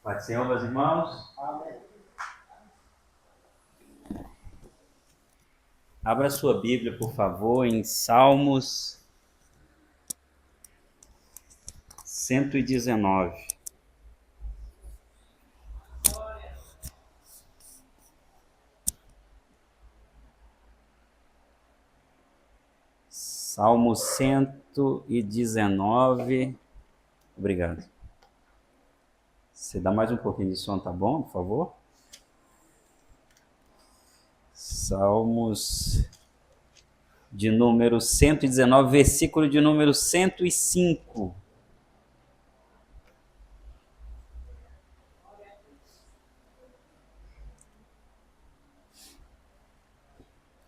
Pai do Senhor, meus irmãos. Amém. Abra sua Bíblia, por favor, em Salmos 119. Salmo 119. Obrigado. Você dá mais um pouquinho de som, tá bom, por favor? Salmos de número 119, versículo de número 105.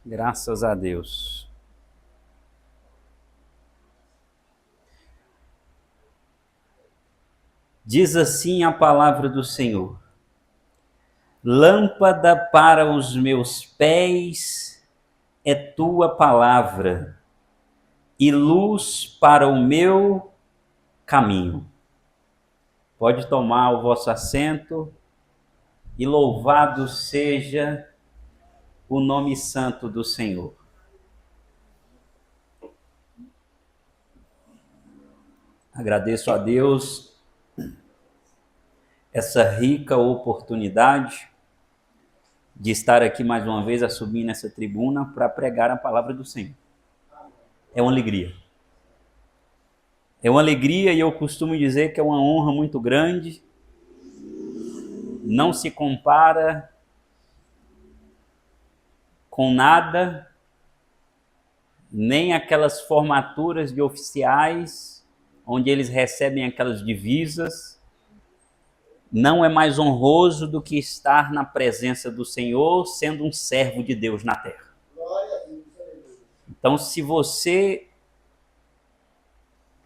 Graças a Deus. Diz assim a palavra do Senhor: lâmpada para os meus pés é tua palavra e luz para o meu caminho. Pode tomar o vosso assento e louvado seja o nome santo do Senhor. Agradeço a Deus essa rica oportunidade de estar aqui mais uma vez a subir nessa tribuna para pregar a palavra do Senhor. É uma alegria. É uma alegria e eu costumo dizer que é uma honra muito grande. Não se compara com nada, nem aquelas formaturas de oficiais, onde eles recebem aquelas divisas. Não é mais honroso do que estar na presença do Senhor, sendo um servo de Deus na terra. Então, se você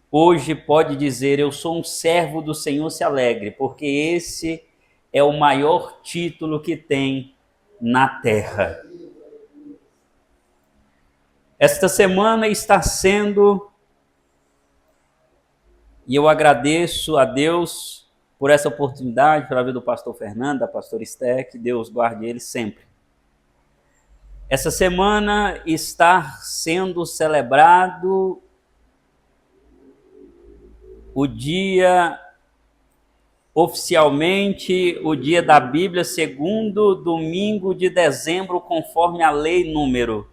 hoje pode dizer, eu sou um servo do Senhor, se alegre, porque esse é o maior título que tem na terra. Esta semana está sendo, e eu agradeço a Deus por essa oportunidade, pela vida do pastor Fernando, da pastora Esther, que Deus guarde eles sempre. Essa semana está sendo celebrado o dia, oficialmente, o dia da Bíblia, segundo domingo de dezembro, conforme a lei número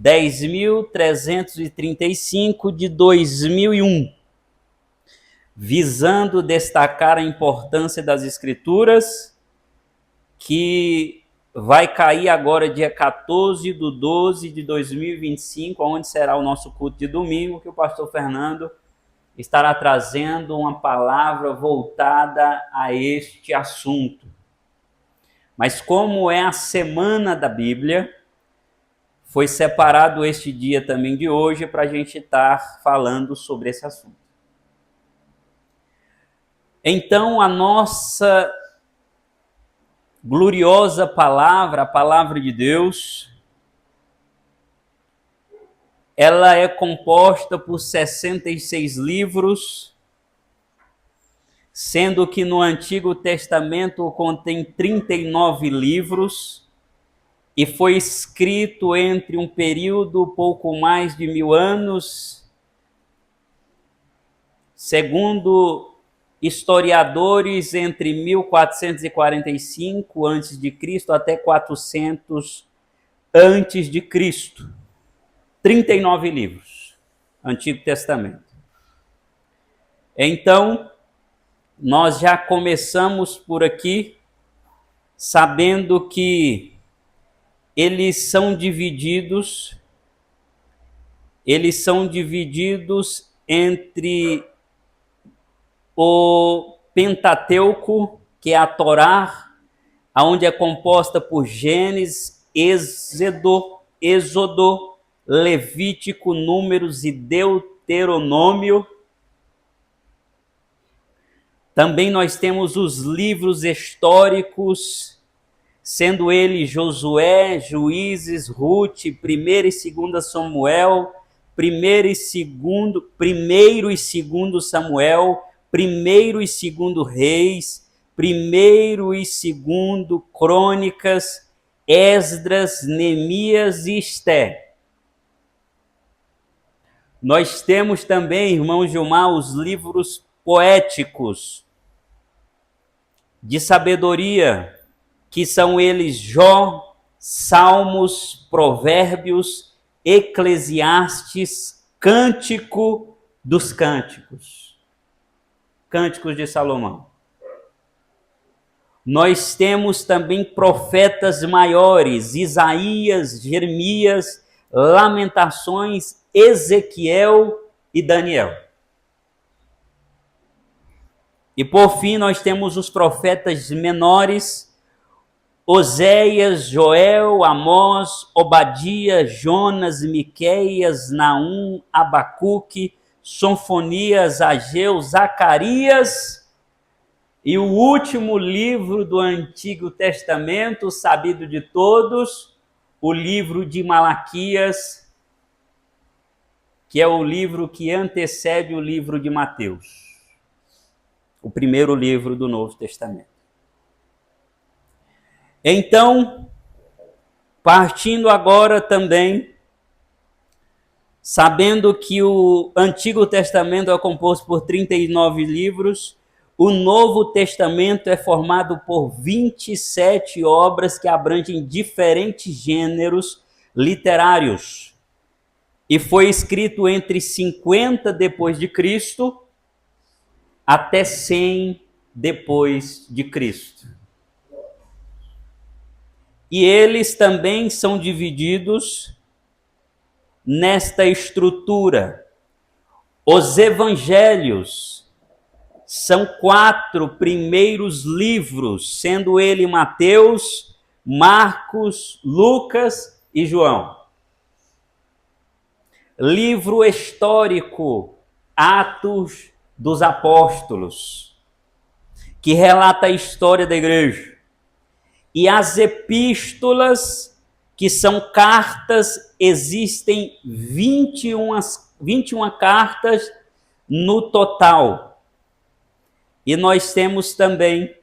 10.335 de 2001. Visando destacar a importância das Escrituras, que vai cair agora dia 14/12 de 2025, onde será o nosso culto de domingo, que o pastor Fernando estará trazendo uma palavra voltada a este assunto. Mas como é a Semana da Bíblia, foi separado este dia também de hoje para a gente estar falando sobre esse assunto. Então, a nossa gloriosa palavra, a palavra de Deus, ela é composta por 66 livros, sendo que no Antigo Testamento contém 39 livros, e foi escrito entre um período pouco mais de 1000 anos, segundo historiadores, entre 1445 a.C. até 400 a.C. 39 livros, Antigo Testamento. Então, nós já começamos por aqui, sabendo que eles são divididos entre o Pentateuco, que é a Torá, onde é composta por Gênesis, Êxodo, Levítico, Números e Deuteronômio. Também nós temos os livros históricos, sendo eles Josué, Juízes, Rute, 1 e 2 Samuel, primeiro e segundo Samuel, primeiro e segundo Reis, primeiro e segundo Crônicas, Esdras, Neemias e Esté. Nós temos também, irmão Gilmar, os livros poéticos de sabedoria, que são eles Jó, Salmos, Provérbios, Eclesiastes, Cântico dos Cânticos, Cânticos de Salomão. Nós temos também profetas maiores, Isaías, Jeremias, Lamentações, Ezequiel e Daniel. E por fim nós temos os profetas menores, Oséias, Joel, Amós, Obadias, Jonas, Miqueias, Naum, Abacuque, Sonfonias, Ageu, Zacarias e o último livro do Antigo Testamento, sabido de todos, o livro de Malaquias, que é o livro que antecede o livro de Mateus, o primeiro livro do Novo Testamento. Então, partindo agora também, sabendo que o Antigo Testamento é composto por 39 livros, o Novo Testamento é formado por 27 obras que abrangem diferentes gêneros literários. E foi escrito entre 50 depois de Cristo até 100 depois de Cristo. E eles também são divididos nesta estrutura. Os evangelhos são 4 primeiros livros, sendo ele Mateus, Marcos, Lucas e João. Livro histórico, Atos dos Apóstolos, que relata a história da igreja. E as epístolas, que são cartas, existem 21 cartas no total. E nós temos também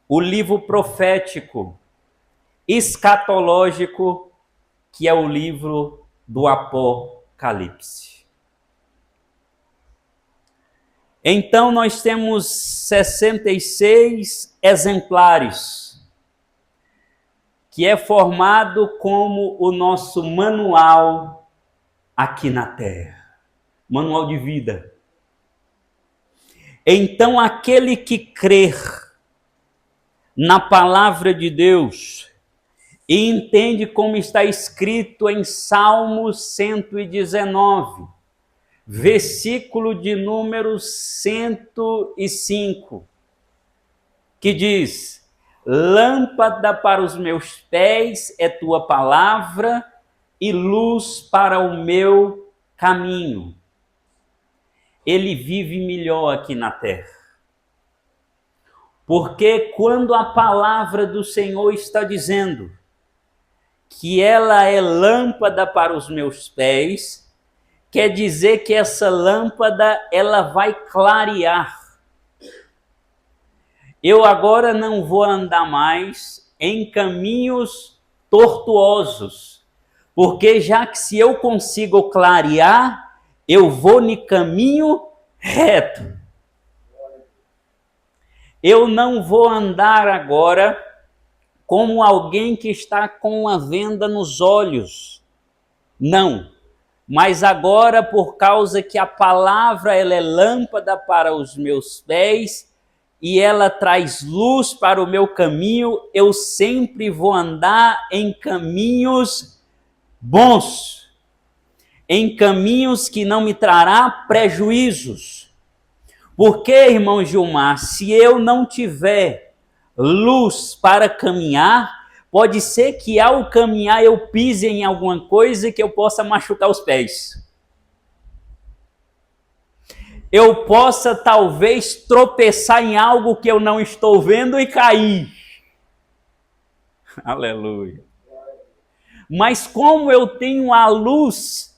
o livro profético, escatológico, que é o livro do Apocalipse. Então nós temos 66 exemplares, que é formado como o nosso manual aqui na Terra, manual de vida. Então, aquele que crer na palavra de Deus e entende como está escrito em Salmos 119, versículo de número 105, que diz: lâmpada para os meus pés é tua palavra e luz para o meu caminho. Ele vive melhor aqui na terra. Porque quando a palavra do Senhor está dizendo que ela é lâmpada para os meus pés, quer dizer que essa lâmpada ela vai clarear. Eu agora não vou andar mais em caminhos tortuosos, porque já que se eu consigo clarear, eu vou no caminho reto. Eu não vou andar agora como alguém que está com uma venda nos olhos. Não. Mas agora, por causa que a palavra ela é lâmpada para os meus pés e ela traz luz para o meu caminho, eu sempre vou andar em caminhos bons, em caminhos que não me trará prejuízos. Porque, irmão Gilmar, se eu não tiver luz para caminhar, pode ser que ao caminhar eu pise em alguma coisa que eu possa machucar os pés. Eu possa talvez tropeçar em algo que eu não estou vendo e cair. Aleluia. Mas como eu tenho a luz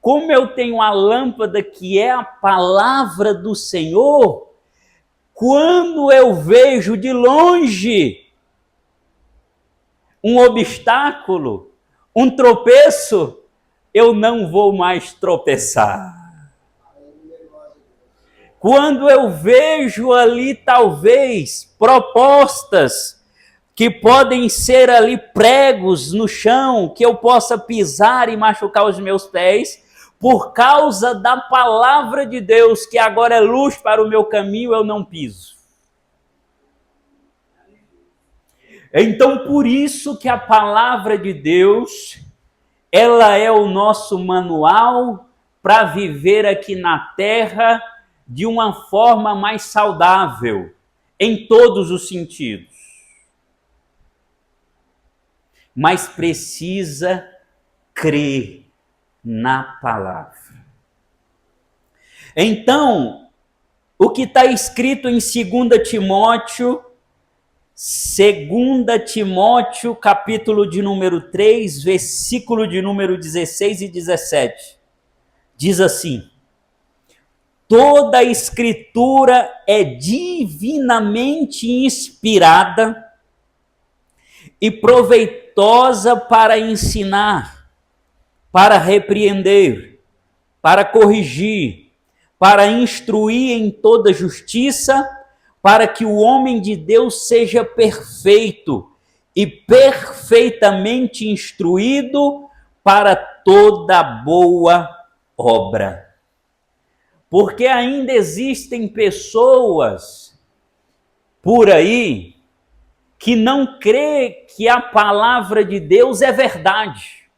como eu tenho a lâmpada que é a palavra do Senhor, quando eu vejo de longe um obstáculo, um tropeço, eu não vou mais tropeçar. Quando eu vejo ali, talvez, propostas que podem ser ali pregos no chão, que eu possa pisar e machucar os meus pés, por causa da palavra de Deus, que agora é luz para o meu caminho, eu não piso. Então, por isso que a palavra de Deus, ela é o nosso manual para viver aqui na terra de uma forma mais saudável, em todos os sentidos. Mas precisa crer na palavra. Então, o que está escrito em 2 Timóteo, capítulo de número 3, versículo de número 16 e 17, diz assim: toda a escritura é divinamente inspirada e proveitosa para ensinar, para repreender, para corrigir, para instruir em toda justiça, para que o homem de Deus seja perfeito e perfeitamente instruído para toda boa obra. Porque ainda existem pessoas por aí que não crê que a palavra de Deus é verdade.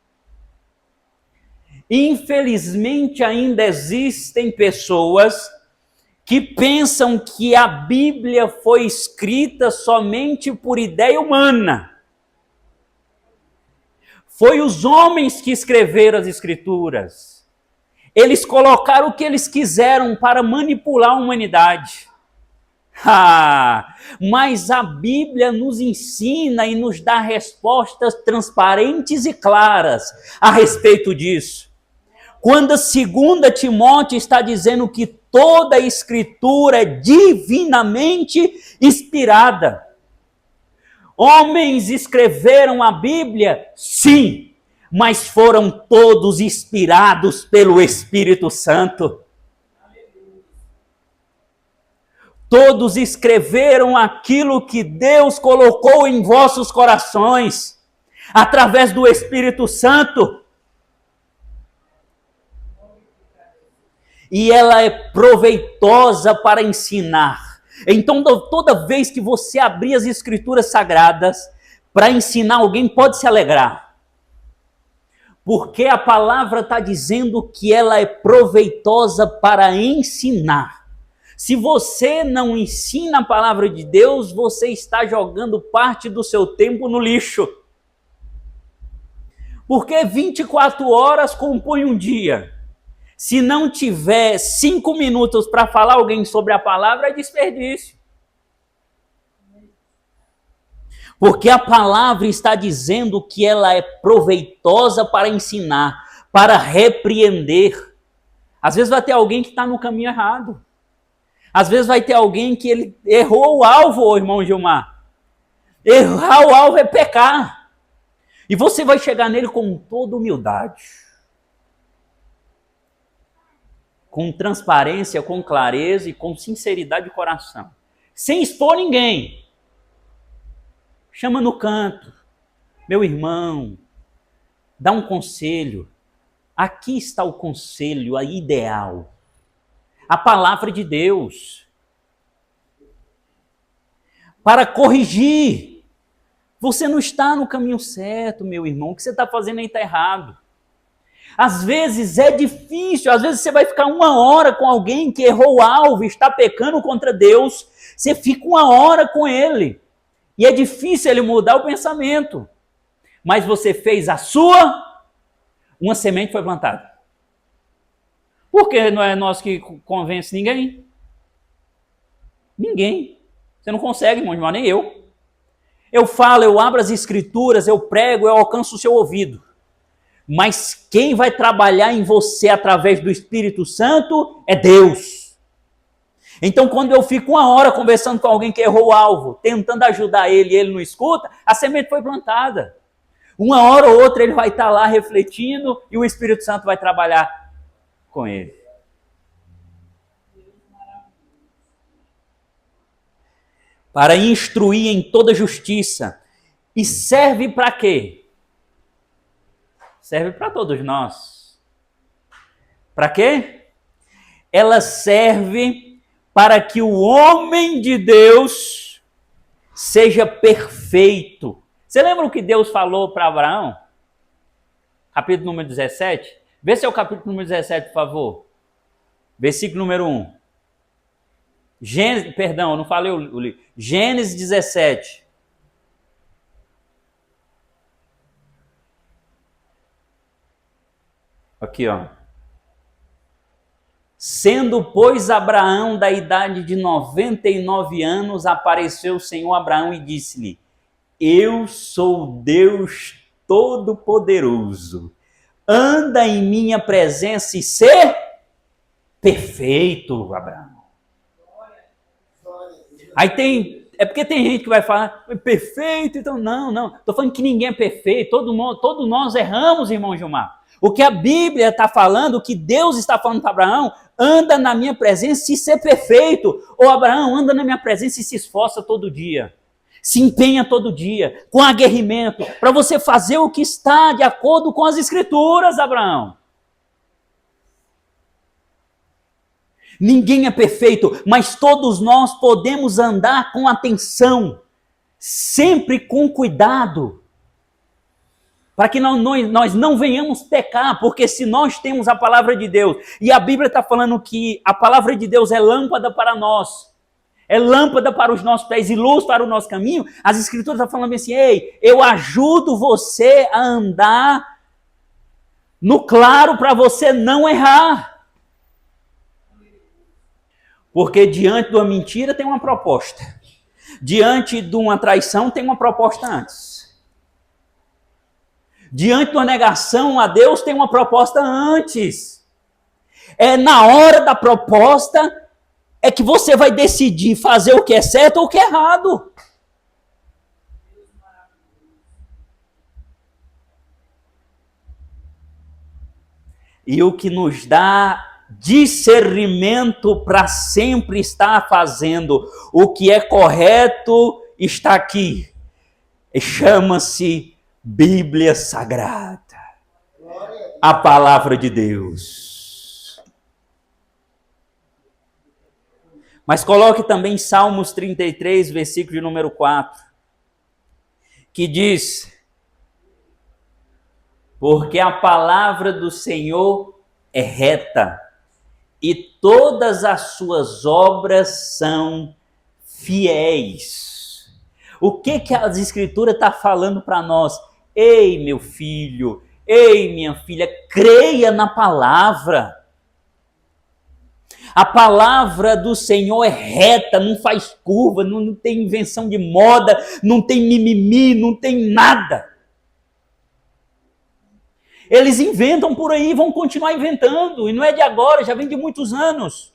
Infelizmente, ainda existem pessoas que pensam que a Bíblia foi escrita somente por ideia humana. Foi os homens que escreveram as Escrituras. Eles colocaram o que eles quiseram para manipular a humanidade. Mas a Bíblia nos ensina e nos dá respostas transparentes e claras a respeito disso. Quando 2 Timóteo está dizendo que toda a Escritura é divinamente inspirada. Homens escreveram a Bíblia? Sim, mas foram todos inspirados pelo Espírito Santo. Todos escreveram aquilo que Deus colocou em vossos corações, através do Espírito Santo. E ela é proveitosa para ensinar. Então, toda vez que você abrir as Escrituras Sagradas para ensinar alguém, pode se alegrar. Porque a palavra está dizendo que ela é proveitosa para ensinar. Se você não ensina a palavra de Deus, você está jogando parte do seu tempo no lixo. Porque 24 horas compõem um dia. Se não tiver 5 minutos para falar alguém sobre a palavra, é desperdício. Porque a palavra está dizendo que ela é proveitosa para ensinar, para repreender. Às vezes vai ter alguém que está no caminho errado. Às vezes vai ter alguém que ele errou o alvo, irmão Gilmar. Errar o alvo é pecar. E você vai chegar nele com toda humildade. Com transparência, com clareza e com sinceridade de coração. Sem expor ninguém. Chama no canto. Meu irmão, dá um conselho. Aqui está o conselho, a ideal. A palavra de Deus. Para corrigir. Você não está no caminho certo, meu irmão. O que você está fazendo aí está errado. Às vezes é difícil, às vezes você vai ficar 1 hora com alguém que errou o alvo, está pecando contra Deus, você fica 1 hora com ele, e é difícil ele mudar o pensamento, mas você fez a sua, uma semente foi plantada. Porque não é nós que convence ninguém? Ninguém. Você não consegue, irmão, nem eu. Eu falo, eu abro as Escrituras, eu prego, eu alcanço o seu ouvido. Mas quem vai trabalhar em você através do Espírito Santo é Deus. Então, quando eu fico 1 hora conversando com alguém que errou o alvo, tentando ajudar ele e ele não escuta, a semente foi plantada. 1 hora ou outra ele vai estar lá refletindo e o Espírito Santo vai trabalhar com ele. Para instruir em toda justiça. E serve para quê? Serve para todos nós. Para quê? Ela serve para que o homem de Deus seja perfeito. Você lembra o que Deus falou para Abraão? Capítulo número 17? Vê se é o capítulo número 17, por favor. Versículo número 1. Gênesis, perdão, eu não falei o livro. Gênesis 17. Aqui, ó. Sendo, pois, Abraão da idade de 99 anos, apareceu o Senhor a Abraão e disse-lhe: Eu sou Deus Todo-Poderoso. Anda em minha presença e ser perfeito, Abraão. Aí é porque tem gente que vai falar, perfeito, então não. Estou falando que ninguém é perfeito, todos nós erramos, irmão Gilmar. O que a Bíblia está falando, o que Deus está falando para Abraão, anda na minha presença e ser perfeito. Ou Abraão, anda na minha presença e se esforça todo dia. Se empenha todo dia, com aguerrimento, para você fazer o que está de acordo com as Escrituras, Abraão. Ninguém é perfeito, mas todos nós podemos andar com atenção, sempre com cuidado, para que nós não venhamos pecar, porque se nós temos a palavra de Deus, e a Bíblia está falando que a palavra de Deus é lâmpada para nós, é lâmpada para os nossos pés e luz para o nosso caminho, as Escrituras estão falando assim, ei, eu ajudo você a andar no claro para você não errar. Porque diante de uma mentira tem uma proposta. Diante de uma traição tem uma proposta antes. Diante de uma negação a Deus tem uma proposta antes. É na hora da proposta é que você vai decidir fazer o que é certo ou o que é errado. E o que nos dá discernimento para sempre estar fazendo o que é correto está aqui. Chama-se Bíblia Sagrada. A palavra de Deus. Mas coloque também Salmos 33, versículo de número 4, que diz: porque a palavra do Senhor é reta, e todas as suas obras são fiéis. O que as Escrituras estão falando para nós? Ei, meu filho, ei, minha filha, creia na palavra. A palavra do Senhor é reta, não faz curva, não tem invenção de moda, não tem mimimi, não tem nada. Eles inventam por aí, vão continuar inventando, e não é de agora, já vem de muitos anos.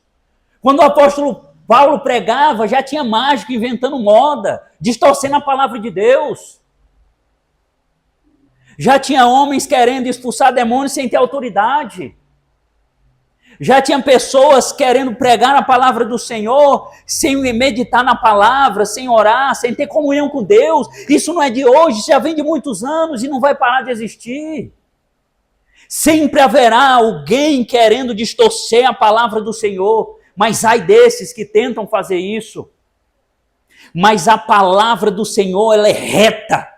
Quando o apóstolo Paulo pregava, já tinha mágico inventando moda, distorcendo a palavra de Deus. Já tinha homens querendo expulsar demônios sem ter autoridade. Já tinha pessoas querendo pregar a palavra do Senhor, sem meditar na palavra, sem orar, sem ter comunhão com Deus. Isso não é de hoje, já vem de muitos anos e não vai parar de existir. Sempre haverá alguém querendo distorcer a palavra do Senhor, mas ai desses que tentam fazer isso. Mas a palavra do Senhor, ela é reta,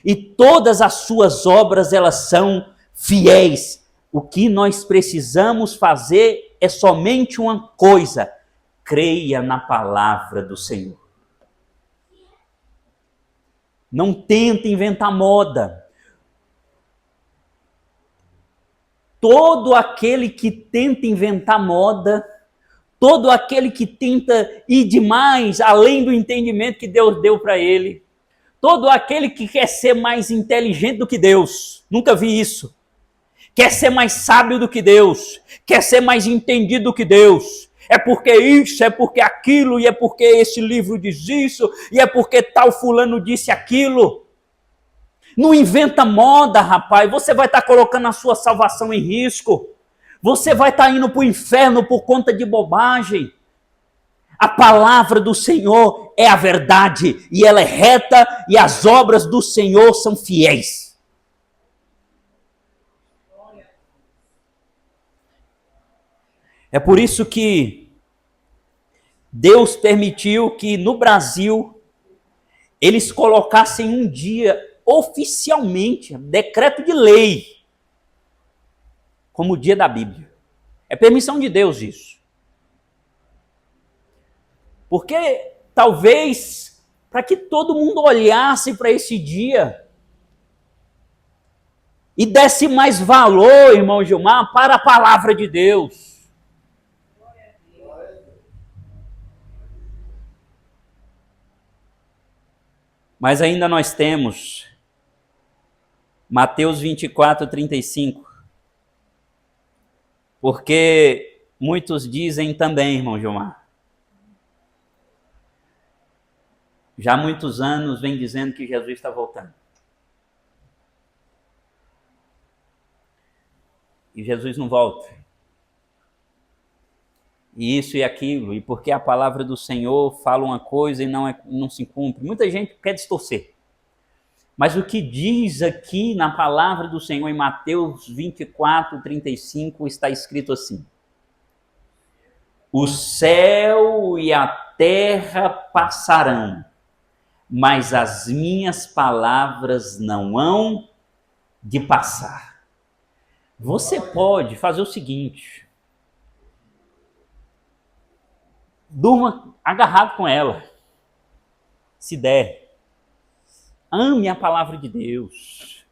e todas as suas obras, elas são fiéis. O que nós precisamos fazer é somente uma coisa: creia na palavra do Senhor. Não tente inventar moda. Todo aquele que tenta inventar moda, todo aquele que tenta ir demais, além do entendimento que Deus deu para ele, todo aquele que quer ser mais inteligente do que Deus. Nunca vi isso. Quer ser mais sábio do que Deus. Quer ser mais entendido do que Deus. É porque isso, é porque aquilo, e é porque esse livro diz isso, e é porque tal fulano disse aquilo. Não inventa moda, rapaz. Você vai estar colocando a sua salvação em risco. Você vai estar indo para o inferno por conta de bobagem. A palavra do Senhor é a verdade, e ela é reta, e as obras do Senhor são fiéis. É por isso que Deus permitiu que no Brasil eles colocassem um dia oficialmente, decreto de lei, como o dia da Bíblia. É permissão de Deus isso. Porque talvez para que todo mundo olhasse para esse dia e desse mais valor, irmão Gilmar, para a palavra de Deus. Mas ainda nós temos Mateus 24, 35. Porque muitos dizem também, irmão Gilmar, já há muitos anos vem dizendo que Jesus está voltando. E Jesus não volta. E isso e aquilo, e porque a palavra do Senhor fala uma coisa e não se cumpre. Muita gente quer distorcer. Mas o que diz aqui na palavra do Senhor em Mateus 24, 35, está escrito assim: o céu e a terra passarão, mas as minhas palavras não hão de passar. Você pode fazer o seguinte: durma agarrado com ela, se der. Ame a palavra de Deus.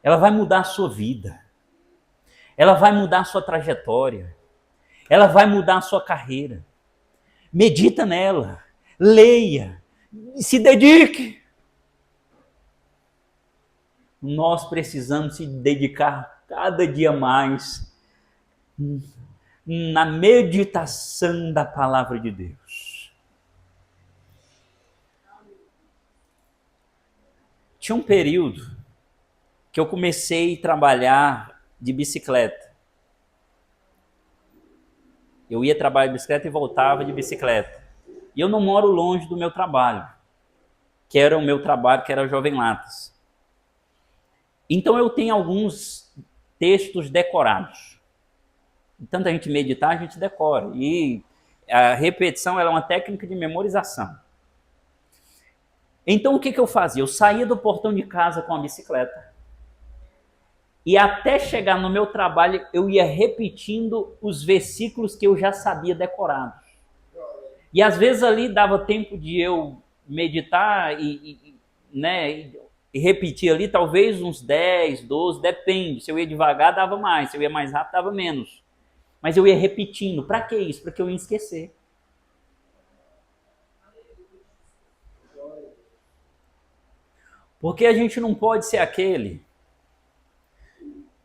Ela vai mudar a sua vida. Ela vai mudar a sua trajetória. Ela vai mudar a sua carreira. Medita nela. Leia. Se dedique. Nós precisamos se dedicar cada dia mais na meditação da palavra de Deus. Tinha um período que eu comecei a trabalhar de bicicleta. Eu ia trabalhar de bicicleta e voltava de bicicleta. E eu não moro longe do meu trabalho, que era o meu trabalho, que era Jovem Latas. Então eu tenho alguns textos decorados. Tanto a gente meditar, a gente decora. E a repetição ela é uma técnica de memorização. Então o que eu fazia? Eu saía do portão de casa com a bicicleta. E até chegar no meu trabalho, eu ia repetindo os versículos que eu já sabia decorados. E às vezes ali dava tempo de eu meditar e repetir ali talvez uns 10, 12, depende. Se eu ia devagar, dava mais. Se eu ia mais rápido, dava menos. Mas eu ia repetindo. Para que isso? Para que eu ia esquecer. Porque a gente não pode ser aquele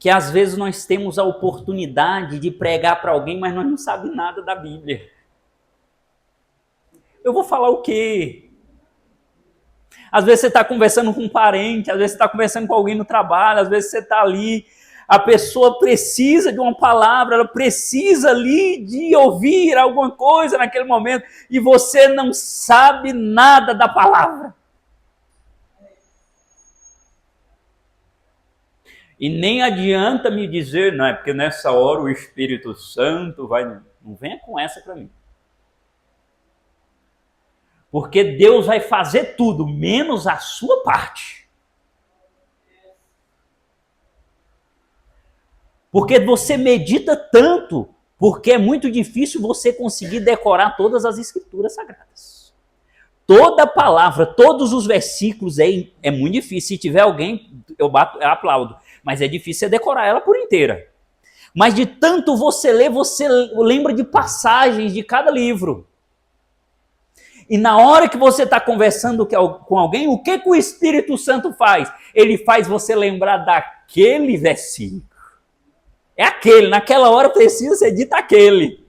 que às vezes nós temos a oportunidade de pregar para alguém, mas nós não sabemos nada da Bíblia. Eu vou falar o quê? Às vezes você está conversando com um parente, às vezes você está conversando com alguém no trabalho, às vezes você está ali, a pessoa precisa de uma palavra, ela precisa ali de ouvir alguma coisa naquele momento, e você não sabe nada da palavra. E nem adianta me dizer, não, é porque nessa hora o Espírito Santo vai... Não venha com essa para mim. Porque Deus vai fazer tudo, menos a sua parte. Porque você medita tanto, porque é muito difícil você conseguir decorar todas as Escrituras Sagradas. Toda palavra, todos os versículos é muito difícil. Se tiver alguém, eu aplaudo. Mas é difícil você decorar ela por inteira. Mas de tanto você ler, você lembra de passagens de cada livro. E na hora que você está conversando com alguém, o que o Espírito Santo faz? Ele faz você lembrar daquele versículo. É aquele, naquela hora precisa ser dito aquele.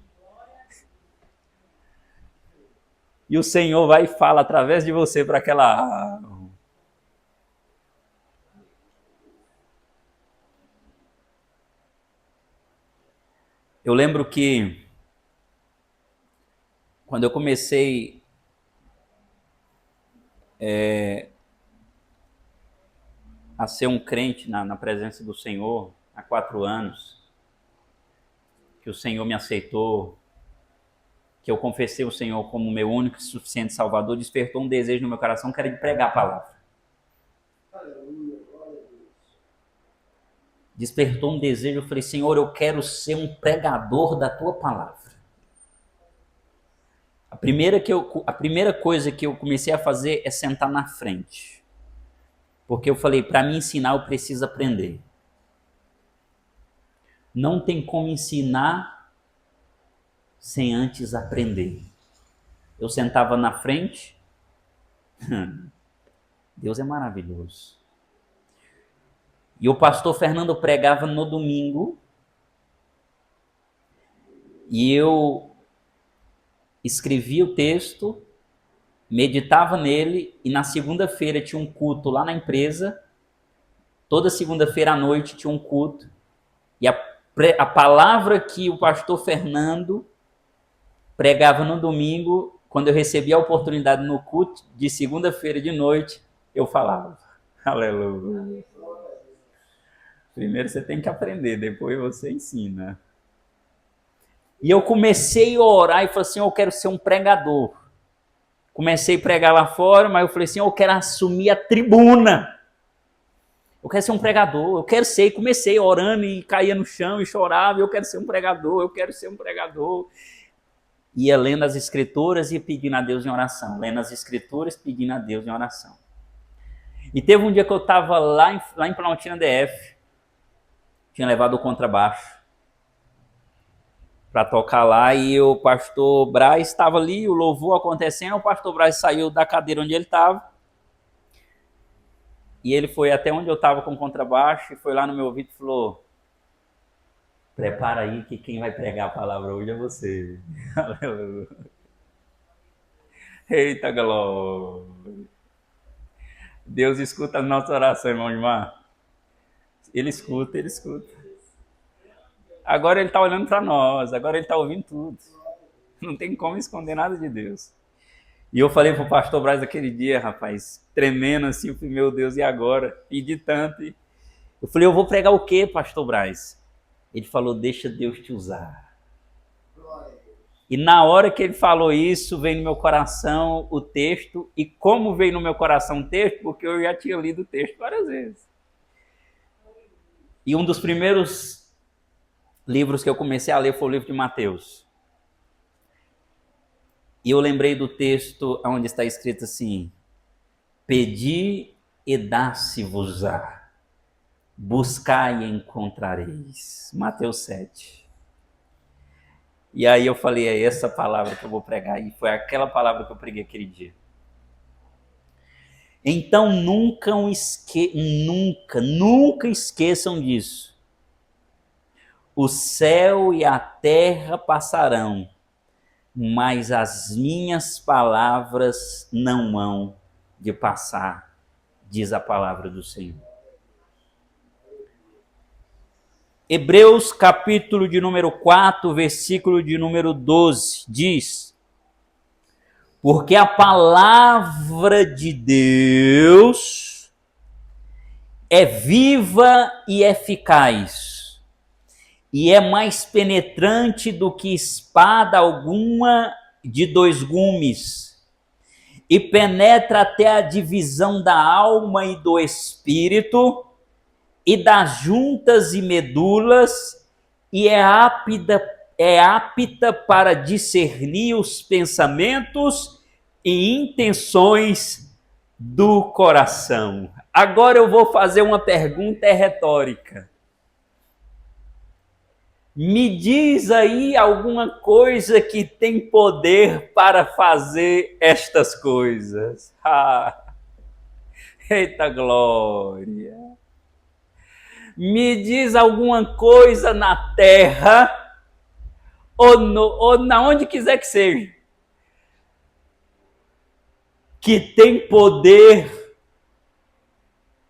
E o Senhor vai e fala através de você para aquela... Eu lembro que quando eu comecei a ser um crente na presença do Senhor, há 4 anos, que o Senhor me aceitou, que eu confessei o Senhor como meu único e suficiente Salvador, despertou um desejo no meu coração que era de pregar a palavra. Despertou um desejo, eu falei, Senhor, eu quero ser um pregador da tua palavra. A primeira coisa que eu comecei a fazer é sentar na frente. Porque eu falei, para me ensinar eu preciso aprender. Não tem como ensinar sem antes aprender. Eu sentava na frente. Deus é maravilhoso. E o pastor Fernando pregava no domingo. E eu escrevia o texto, meditava nele, e na segunda-feira tinha um culto lá na empresa. Toda segunda-feira à noite tinha um culto. E a palavra que o pastor Fernando pregava no domingo, quando eu recebia a oportunidade no culto de segunda-feira de noite, eu falava. Aleluia. Primeiro você tem que aprender, depois você ensina. E eu comecei a orar e falei assim, eu quero ser um pregador. Comecei a pregar lá fora, mas eu falei assim, eu quero assumir a tribuna. Eu quero ser um pregador, eu quero ser. E comecei orando e caía no chão e chorava, eu quero ser um pregador, eu quero ser um pregador. Ia lendo as escrituras e pedindo a Deus em oração. Lendo as escrituras, pedindo a Deus em oração. E teve um dia que eu estava lá em Planaltina DF, tinha levado o contrabaixo para tocar lá, e o pastor Braz estava ali, o louvor acontecendo, o pastor Braz saiu da cadeira onde ele estava, e ele foi até onde eu estava com o contrabaixo, e foi lá no meu ouvido e falou, prepara aí que quem vai pregar a palavra hoje é você. Eita glória! Deus escuta a nossa oração, irmão de mar. Ele escuta, ele escuta. Agora ele está olhando para nós, agora ele está ouvindo tudo. Não tem como esconder nada de Deus. E eu falei para o pastor Braz aquele dia, rapaz, tremendo assim, eu falei, meu Deus, e agora? Pedi tanto. Eu falei, eu vou pregar o quê, pastor Braz? Ele falou, deixa Deus te usar. E na hora que ele falou isso, veio no meu coração o texto. E como veio no meu coração o texto? Porque eu já tinha lido o texto várias vezes. E um dos primeiros livros que eu comecei a ler foi o livro de Mateus. E eu lembrei do texto onde está escrito assim, pedi e dá-se-vos-á, buscai e encontrareis. Mateus 7. E aí eu falei, é essa palavra que eu vou pregar. E foi aquela palavra que eu preguei aquele dia. Então nunca esqueçam disso. O céu e a terra passarão, mas as minhas palavras não hão de passar, diz a palavra do Senhor. Hebreus capítulo de número 4, versículo de número 12, diz, porque a palavra de Deus é viva e eficaz, e é mais penetrante do que espada alguma de 2 gumes, e penetra até a divisão da alma e do espírito, e das juntas e medulas, e é apta para discernir os pensamentos e intenções do coração. Agora eu vou fazer uma pergunta retórica. Me diz aí alguma coisa que tem poder para fazer estas coisas. Eita glória! Me diz alguma coisa na terra, ou na onde quiser que seja, que tem poder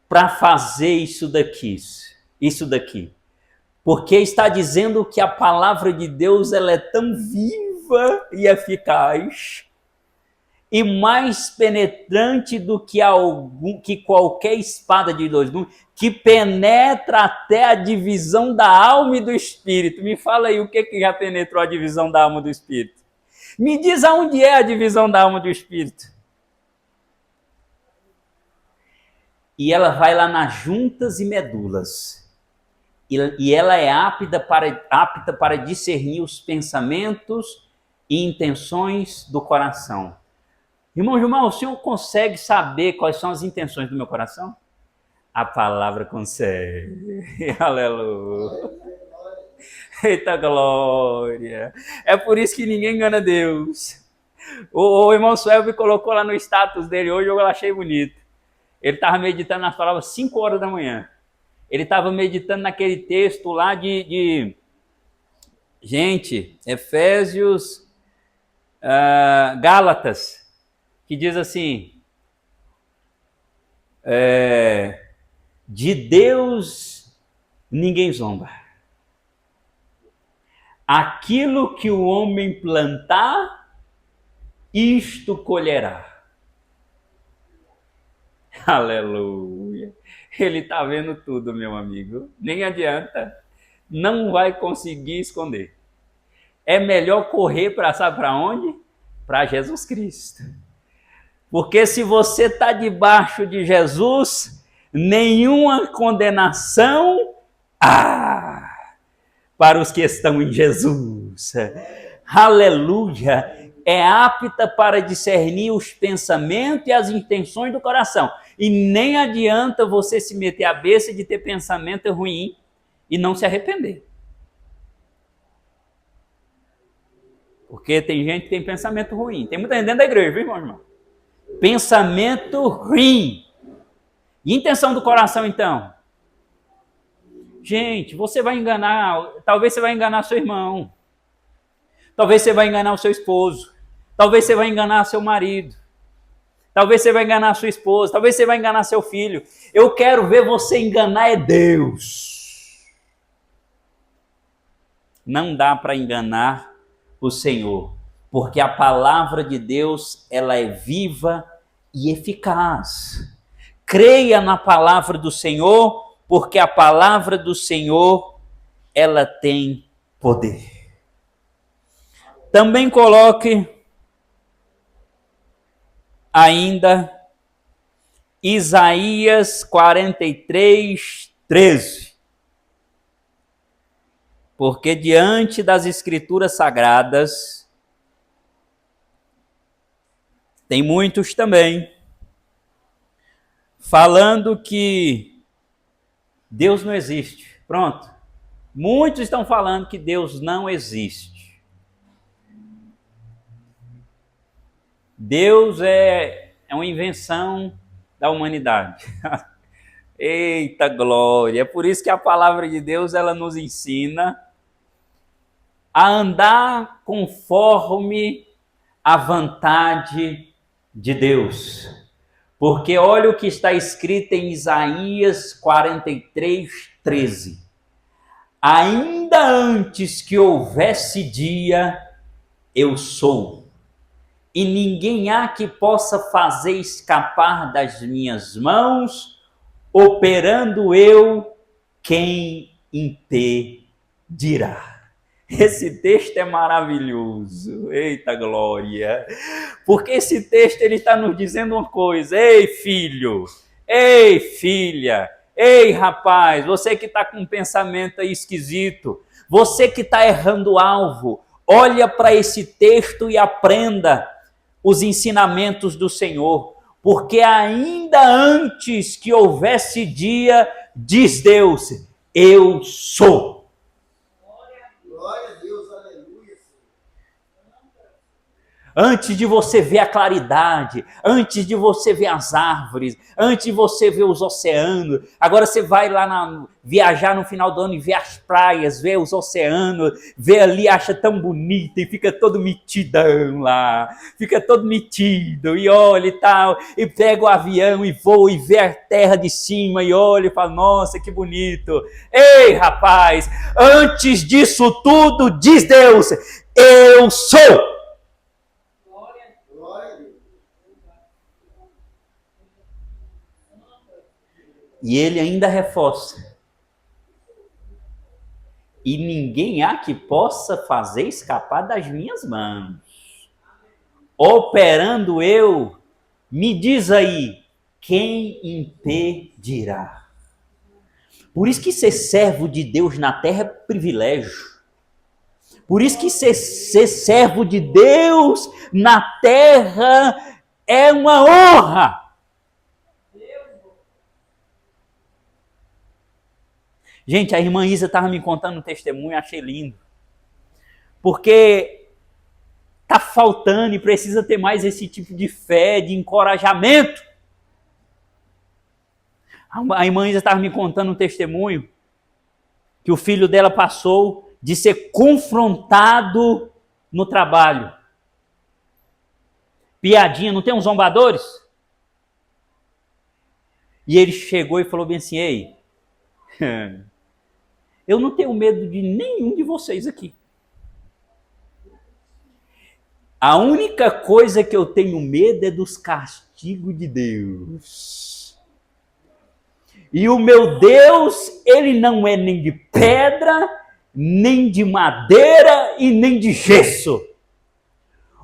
para fazer isso daqui. Porque está dizendo que a palavra de Deus ela é tão viva e eficaz e mais penetrante do que qualquer espada de dois gumes, que penetra até a divisão da alma e do espírito. Me fala aí o que já penetrou a divisão da alma e do espírito. Me diz aonde é a divisão da alma e do espírito. E ela vai lá nas juntas e medulas. E ela é apta para discernir os pensamentos e intenções do coração. Irmão Gilmar, o senhor consegue saber quais são as intenções do meu coração? A palavra consegue. Aleluia. Eita glória. É por isso que ninguém engana Deus. O irmão Suelve colocou lá no status dele hoje, eu achei bonito. Ele estava meditando nas palavras 5 horas da manhã. Ele estava meditando naquele texto lá gente, Efésios, Gálatas, que diz assim, de Deus ninguém zomba. Aquilo que o homem plantar, isto colherá. Aleluia. Ele está vendo tudo, meu amigo. Nem adianta. Não vai conseguir esconder. É melhor correr para sabe para onde? Para Jesus Cristo. Porque se você está debaixo de Jesus, nenhuma condenação para os que estão em Jesus. Aleluia. É apta para discernir os pensamentos e as intenções do coração. E nem adianta você se meter a besta de ter pensamento ruim e não se arrepender. Porque tem gente que tem pensamento ruim. Tem muita gente dentro da igreja, viu, irmão? Pensamento ruim. E intenção do coração, então? Gente, você vai enganar, talvez você vai enganar seu irmão. Talvez você vai enganar o seu esposo. Talvez você vai enganar seu marido. Talvez você vai enganar sua esposa. Talvez você vai enganar seu filho. Eu quero ver você enganar é Deus. Não dá para enganar o Senhor, porque a palavra de Deus ela é viva e eficaz. Creia na palavra do Senhor, porque a palavra do Senhor ela tem poder. Também coloque ainda Isaías 43, 13. Porque diante das Escrituras Sagradas, tem muitos também, falando que Deus não existe. Pronto. Muitos estão falando que Deus não existe. Deus é uma invenção da humanidade. Eita glória! É por isso que a palavra de Deus ela nos ensina a andar conforme a vontade de Deus. Porque olha o que está escrito em Isaías 43, 13. Ainda antes que houvesse dia, eu sou. E ninguém há que possa fazer escapar das minhas mãos, operando eu, quem impedirá? Esse texto é maravilhoso, eita glória, porque esse texto ele está nos dizendo uma coisa, ei filho, ei filha, ei rapaz, você que está com um pensamento aí esquisito, você que está errando o alvo, olha para esse texto e aprenda os ensinamentos do Senhor, porque ainda antes que houvesse dia, diz Deus, eu sou. Antes de você ver a claridade, antes de você ver as árvores, antes de você ver os oceanos, agora você vai lá viajar no final do ano e ver as praias, ver os oceanos, ver ali, acha tão bonito e fica todo metidão lá, fica todo metido e olha e tal, e pega o avião e voa e vê a terra de cima e olha e fala, nossa, que bonito. Ei, rapaz, antes disso tudo, diz Deus, eu sou. E ele ainda reforça. E ninguém há que possa fazer escapar das minhas mãos. Operando eu, me diz aí, quem impedirá? Por isso que ser servo de Deus na terra é privilégio. Por isso que ser servo de Deus na terra é uma honra. Gente, a irmã Isa estava me contando um testemunho, achei lindo. Porque está faltando e precisa ter mais esse tipo de fé, de encorajamento. A irmã Isa estava me contando um testemunho que o filho dela passou de ser confrontado no trabalho. Piadinha, não tem uns zombadores? E ele chegou e falou bem assim, ei, eu não tenho medo de nenhum de vocês aqui. A única coisa que eu tenho medo é dos castigos de Deus. E o meu Deus, ele não é nem de pedra, nem de madeira e nem de gesso.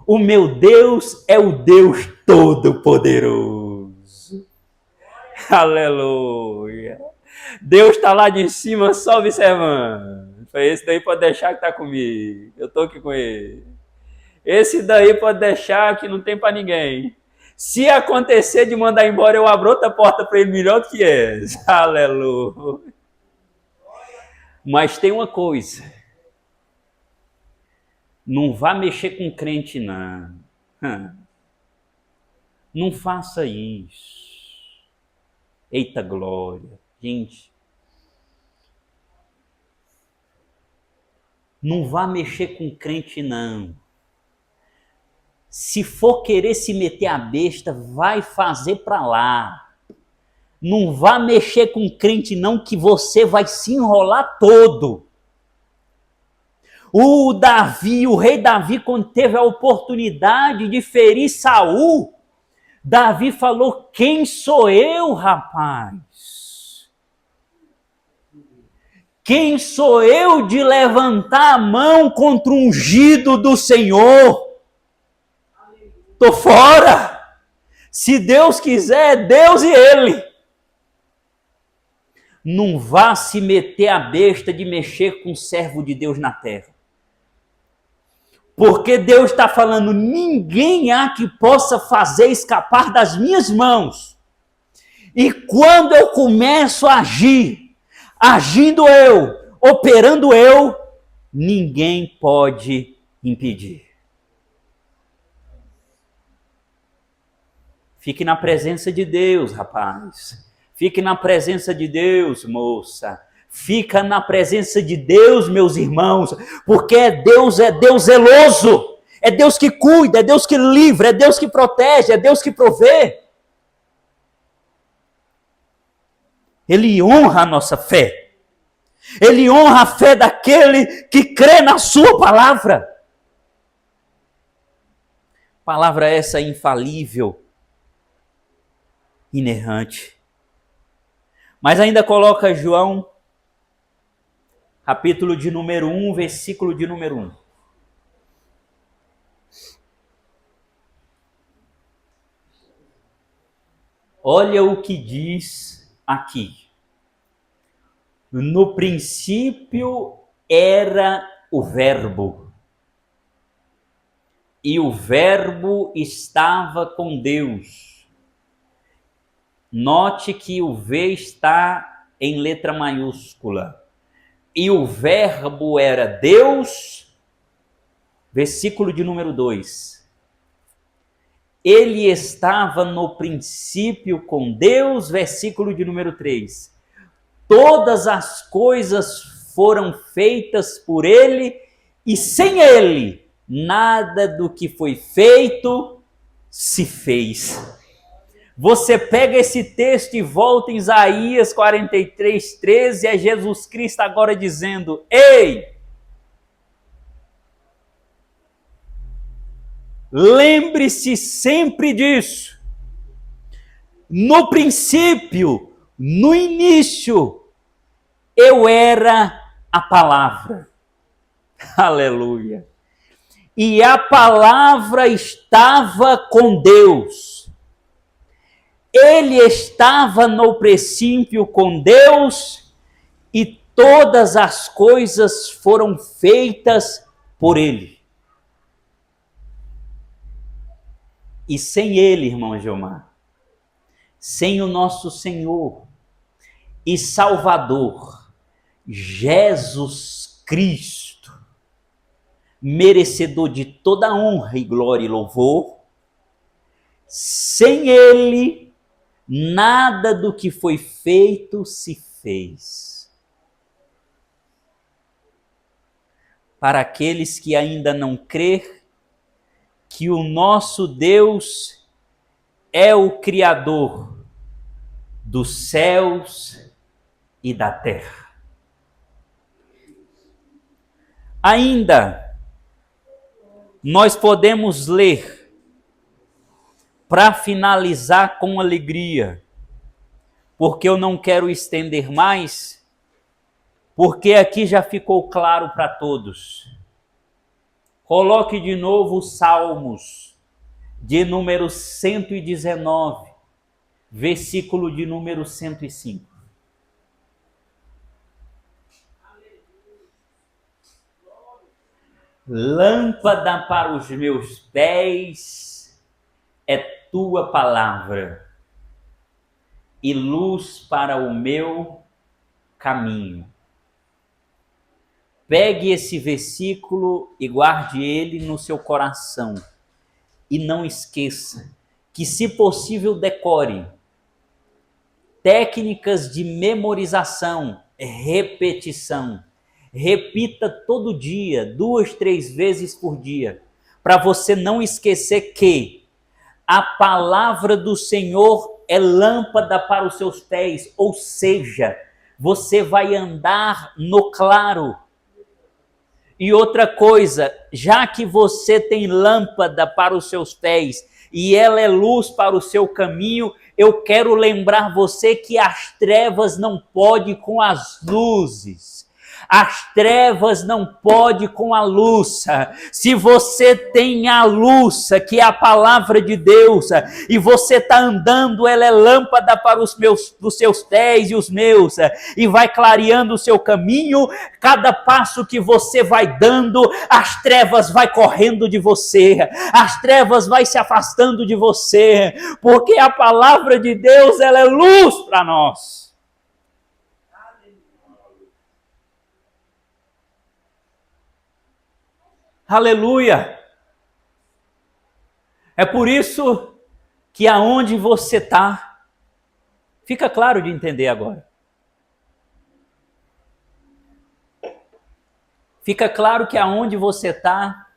O meu Deus é o Deus Todo-Poderoso. Aleluia. Deus está lá de cima só observando. Esse daí pode deixar que está comigo. Eu estou aqui com ele. Esse daí pode deixar que não tem para ninguém. Se acontecer de mandar embora, eu abro outra porta para ele melhor do que essa. Aleluia. Mas tem uma coisa. Não vá mexer com crente, não. Não faça isso. Eita glória. Gente. Não vá mexer com crente, não. Se for querer se meter a besta, vai fazer para lá. Não vá mexer com crente não, que você vai se enrolar todo. O rei Davi, quando teve a oportunidade de ferir Saul, Davi falou, quem sou eu, rapaz? Quem sou eu de levantar a mão contra o ungido do Senhor? Tô fora. Se Deus quiser, é Deus e ele. Não vá se meter a besta de mexer com o servo de Deus na terra. Porque Deus está falando, ninguém há que possa fazer escapar das minhas mãos. E quando eu começo a agir, agindo eu, operando eu, ninguém pode impedir. Fique na presença de Deus, rapaz. Fique na presença de Deus, moça. Fica na presença de Deus, meus irmãos, porque Deus zeloso. É Deus que cuida, é Deus que livra, é Deus que protege, é Deus que provê. Ele honra a nossa fé. Ele honra a fé daquele que crê na sua palavra. Palavra essa infalível, inerrante. Mas ainda coloca João, capítulo de número 1, versículo de número 1. Olha o que diz aqui. No princípio era o Verbo, e o Verbo estava com Deus. Note que o V está em letra maiúscula. E o Verbo era Deus, versículo de número 2. Ele estava no princípio com Deus, versículo de número 3. Todas as coisas foram feitas por ele, e sem ele, nada do que foi feito se fez. Você pega esse texto e volta em Isaías 43, 13, é Jesus Cristo agora dizendo: ei, lembre-se sempre disso. No princípio, no início, eu era a palavra. Aleluia. E a palavra estava com Deus. Ele estava no princípio com Deus e todas as coisas foram feitas por ele. E sem ele, irmão Gilmar, sem o nosso Senhor e Salvador, Jesus Cristo, merecedor de toda honra e glória e louvor, sem ele, nada do que foi feito se fez. Para aqueles que ainda não crêem que o nosso Deus é o Criador dos céus e da terra. Ainda, nós podemos ler, para finalizar com alegria, porque eu não quero estender mais, porque aqui já ficou claro para todos. Coloque de novo os Salmos, de número 119, versículo de número 105. Lâmpada para os meus pés é tua palavra e luz para o meu caminho. Pegue esse versículo e guarde ele no seu coração. E não esqueça que, se possível, decore. Técnicas de memorização, repetição. Repita todo dia, 2, 3 vezes por dia, para você não esquecer que a palavra do Senhor é lâmpada para os seus pés, ou seja, você vai andar no claro. E outra coisa, já que você tem lâmpada para os seus pés e ela é luz para o seu caminho, eu quero lembrar você que as trevas não podem com as luzes. As trevas não podem com a luz. Se você tem a luz, que é a palavra de Deus, e você está andando, ela é lâmpada para os seus pés e os meus, e vai clareando o seu caminho. Cada passo que você vai dando, as trevas vai correndo de você, as trevas vai se afastando de você, porque a palavra de Deus, ela é luz para nós. Aleluia! É por isso que aonde você está, fica claro de entender agora. Fica claro que aonde você está,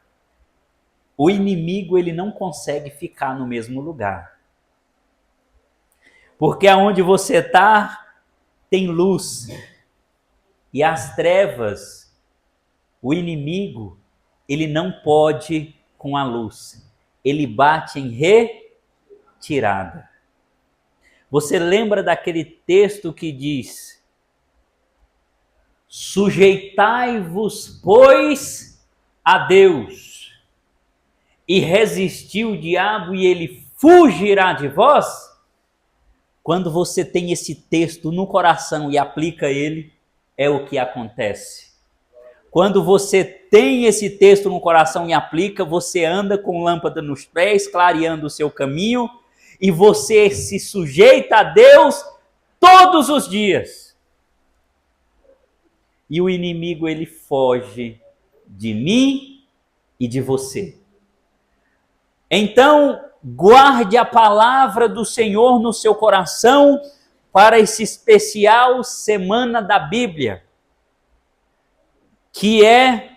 o inimigo ele não consegue ficar no mesmo lugar. Porque aonde você está, tem luz. E as trevas, o inimigo, ele não pode com a luz. Ele bate em retirada. Você lembra daquele texto que diz: sujeitai-vos, pois, a Deus, e resistir o diabo e ele fugirá de vós? Quando você tem esse texto no coração e aplica ele, é o que acontece. Quando você tem esse texto no coração e aplica, você anda com lâmpada nos pés, clareando o seu caminho, e você se sujeita a Deus todos os dias. E o inimigo, ele foge de mim e de você. Então, guarde a palavra do Senhor no seu coração para esse especial Semana da Bíblia, que é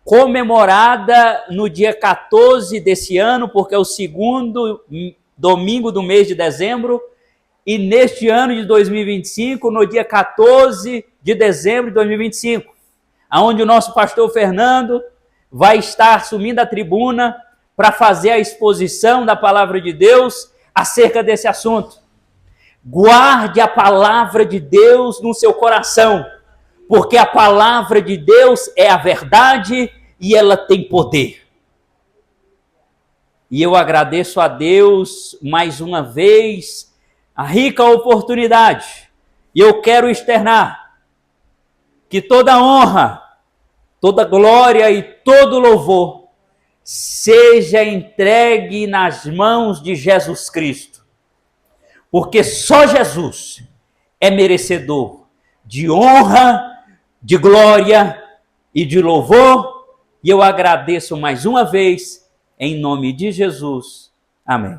comemorada no dia 14 desse ano, porque é o segundo domingo do mês de dezembro, e neste ano de 2025, no dia 14 de dezembro de 2025, onde o nosso pastor Fernando vai estar assumindo a tribuna para fazer a exposição da palavra de Deus acerca desse assunto. Guarde a palavra de Deus no seu coração, porque a palavra de Deus é a verdade e ela tem poder. E eu agradeço a Deus mais uma vez a rica oportunidade. E eu quero externar que toda honra, toda glória e todo louvor seja entregue nas mãos de Jesus Cristo. Porque só Jesus é merecedor de honra, de glória e de louvor. E eu agradeço mais uma vez, em nome de Jesus. Amém.